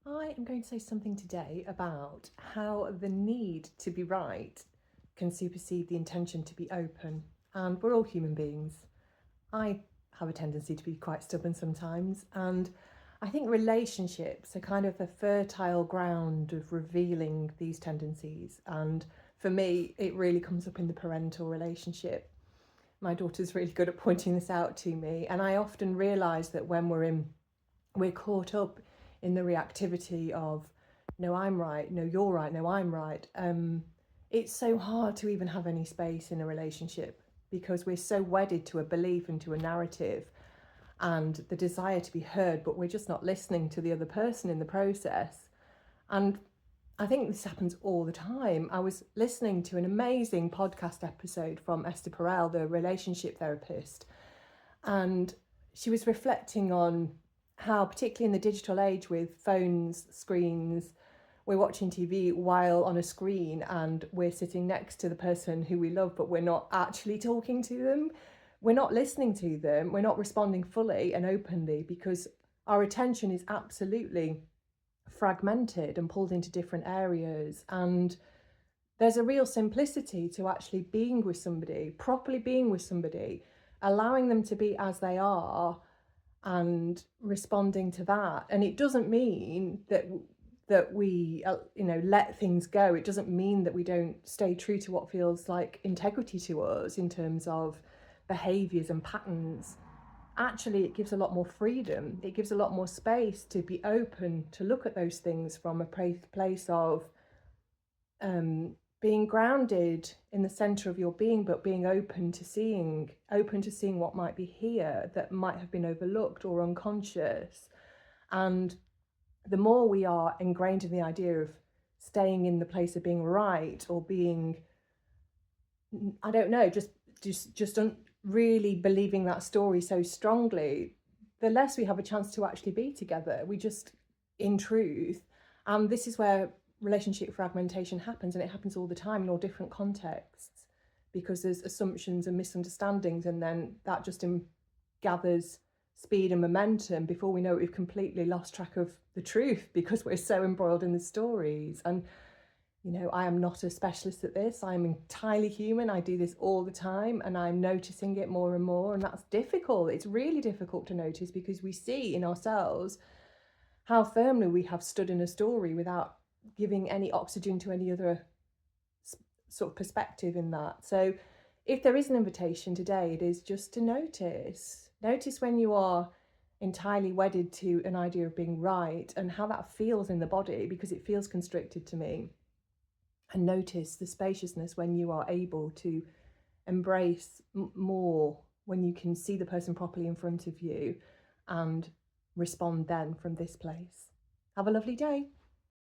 I am going to say something today about how the need to be right can supersede the intention to be open. And we're all human beings. I have a tendency to be quite stubborn sometimes, and I think relationships are kind of a fertile ground of revealing these tendencies. And for me, it really comes up in the parental relationship. My daughter's really good at pointing this out to me, and I often realise that when we're caught up in the reactivity of no, I'm right, no, you're right, no, I'm right. It's so hard to even have any space in a relationship because we're so wedded to a belief and to a narrative and the desire to be heard, but we're just not listening to the other person in the process. And I think this happens all the time. I was listening to an amazing podcast episode from Esther Perel, the relationship therapist, and she was reflecting on how, particularly in the digital age with phones, screens, we're watching TV while on a screen and we're sitting next to the person who we love, but we're not actually talking to them. We're not listening to them. We're not responding fully and openly because our attention is absolutely fragmented and pulled into different areas. And there's a real simplicity to actually being with somebody, properly being with somebody, allowing them to be as they are and responding to that. And it doesn't mean that we let things go. It doesn't mean that we don't stay true to what feels like integrity to us in terms of behaviors and patterns. Actually, it gives a lot more freedom. It gives a lot more space to be open to look at those things from a place of being grounded in the center of your being, but being open to seeing what might be here that might have been overlooked or unconscious. And the more we are ingrained in the idea of staying in the place of being right or being, I don't know, just really believing that story so strongly, the less we have a chance to actually be together. We just, in truth, and this is where relationship fragmentation happens, and it happens all the time in all different contexts because there's assumptions and misunderstandings, and then that just gathers speed and momentum. Before we know it, we've completely lost track of the truth because we're so embroiled in the stories. And I am not a specialist at this. I'm entirely human. I do this all the time and I'm noticing it more and more. And that's difficult. It's really difficult to notice because we see in ourselves how firmly we have stood in a story without giving any oxygen to any other sort of perspective in that. So if there is an invitation today, it is just to notice when you are entirely wedded to an idea of being right and how that feels in the body, because it feels constricted to me. And notice the spaciousness when you are able to embrace more, when you can see the person properly in front of you and respond then from this place. Have a lovely day.